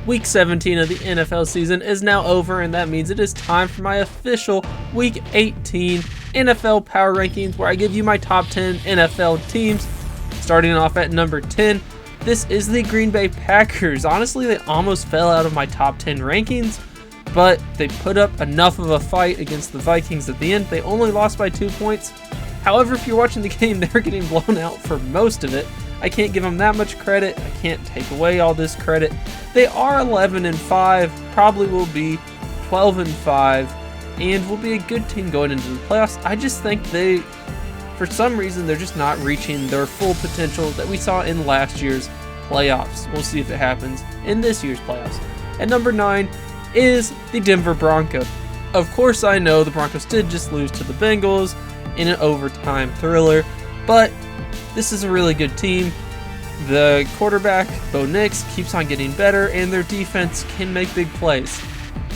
Week 17 of the NFL season is now over, and that means it is time for my official Week 18 NFL Power Rankings, where I give you my top 10 NFL teams. Starting off at number 10, this is the Green Bay Packers. Honestly, they almost fell out of my top 10 rankings, but they put up enough of a fight against the Vikings at the end. They only lost by 2 points. However, if you're watching the game, they're getting blown out for most of it. I can't give them that much credit. I can't take away all this credit. They are 11-5, probably will be 12-5, and will be a good team going into the playoffs. I just think for some reason, they're just not reaching their full potential that we saw in last year's playoffs. We'll see if it happens in this year's playoffs. At number 9 is the Denver Broncos. Of course, I know the Broncos did just lose to the Bengals in an overtime thriller, but this is a really good team. The quarterback, Bo Nix, keeps on getting better, and their defense can make big plays.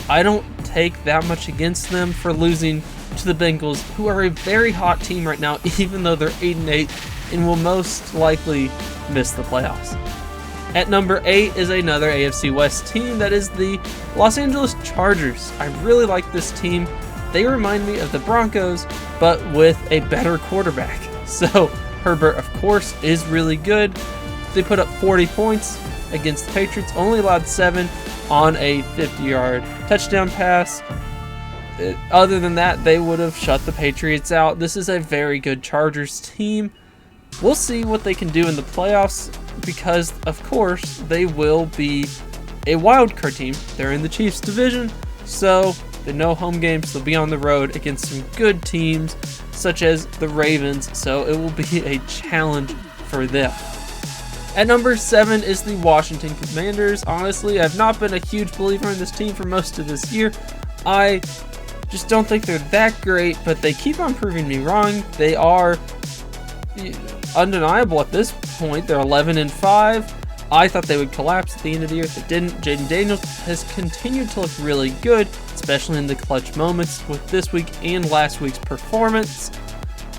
I don't take that much against them for losing to the Bengals, who are a very hot team right now, even though they're 8-8 and will most likely miss the playoffs. At number 8 is another AFC West team, that is the Los Angeles Chargers. I really like this team. They remind me of the Broncos, but with a better quarterback. So Herbert, of course, is really good. They put up 40 points against the Patriots, only allowed 7 on a 50-yard touchdown pass. Other than that, they would have shut the Patriots out. This is a very good Chargers team. We'll see what they can do in the playoffs because, of course, they will be a wild card team. They're in the Chiefs division, so they know home games. They'll be on the road against some good teams such as the Ravens, so it will be a challenge for them. At number 7 is the Washington Commanders. Honestly, I've not been a huge believer in this team for most of this year. I just don't think they're that great, but they keep on proving me wrong. They are undeniable at this point. They're 11-5. I thought they would collapse at the end of the year. They didn't. Jaden Daniels has continued to look really good, especially in the clutch moments with this week and last week's performance.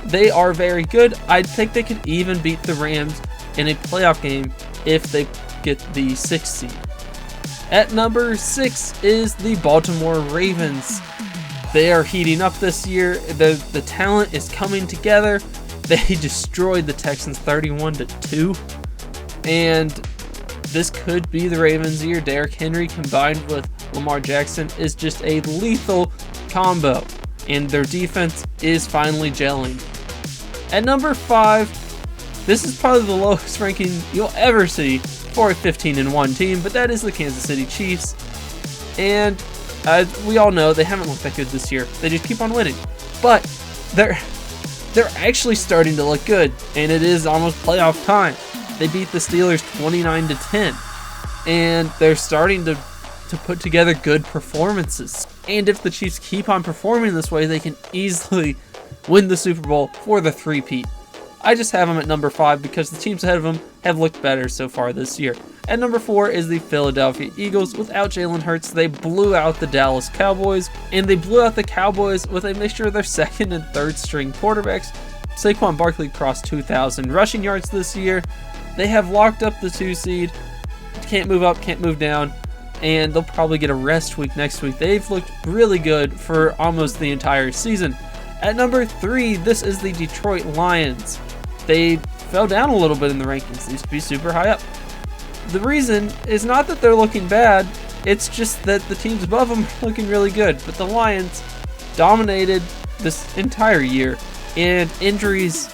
They are very good. I think they could even beat the Rams in a playoff game if they get the 6th seed. At number 6 is the Baltimore Ravens. They are heating up this year. The talent is coming together. They destroyed the Texans 31-2. And this could be the Ravens' year. Derrick Henry combined with Lamar Jackson is just a lethal combo. And their defense is finally gelling. At number 5, this is probably the lowest ranking you'll ever see for a 15-1 team, but that is the Kansas City Chiefs. And we all know they haven't looked that good this year. They just keep on winning. But they're actually starting to look good, and it is almost playoff time. They beat the Steelers 29-10, and they're starting to put together good performances. And if the Chiefs keep on performing this way, they can easily win the Super Bowl for the three-peat. I just have them at number 5 because the teams ahead of them have looked better so far this year. At number 4 is the Philadelphia Eagles. Without Jalen Hurts, they blew out the Dallas Cowboys, and they blew out the Cowboys with a mixture of their second and third string quarterbacks. Saquon Barkley crossed 2,000 rushing yards this year. They have locked up the 2 seed. Can't move up, can't move down, and they'll probably get a rest week next week. They've looked really good for almost the entire season. At number 3, this is the Detroit Lions. They fell down a little bit in the rankings. They used to be super high up. The reason is not that they're looking bad, it's just that the teams above them are looking really good. But the Lions dominated this entire year, and injuries,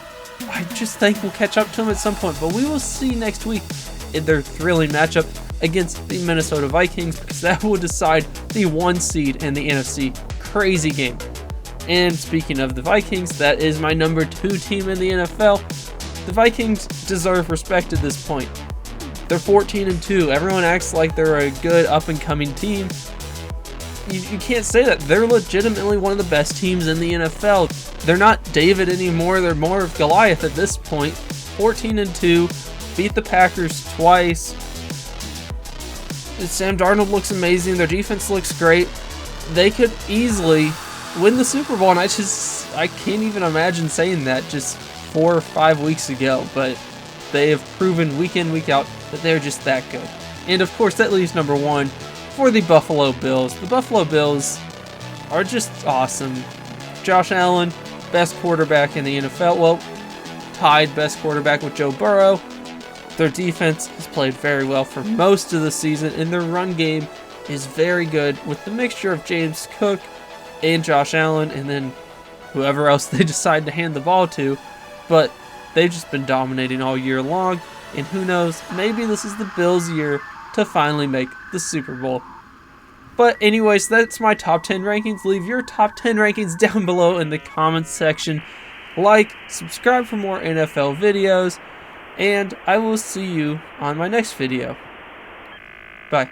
I just think, will catch up to them at some point. But we will see next week in their thrilling matchup against the Minnesota Vikings, because that will decide the 1 seed in the NFC. Crazy game. And speaking of the Vikings, that is my number 2 team in the NFL. The Vikings deserve respect at this point. They're 14-2. Everyone acts like they're a good up-and-coming team. You can't say that. They're legitimately one of the best teams in the NFL. They're not David anymore. They're more of Goliath at this point. 14-2. Beat the Packers twice. Sam Darnold looks amazing. Their defense looks great. They could easily win the Super Bowl, and I can't even imagine saying that just 4 or 5 weeks ago, but they have proven week in, week out that they're just that good. And of course, that leaves number 1 for the Buffalo Bills. The Buffalo Bills are just awesome. Josh Allen, best quarterback in the NFL. Well, tied best quarterback with Joe Burrow. Their defense has played very well for most of the season, and their run game is very good with the mixture of James Cook and Josh Allen, and then whoever else they decide to hand the ball to. But they've just been dominating all year long, and who knows, maybe this is the Bills' year to finally make the Super Bowl. But anyways, that's my top 10 rankings. Leave your top 10 rankings down below in the comments section. Like, subscribe for more NFL videos, and I will see you on my next video. Bye.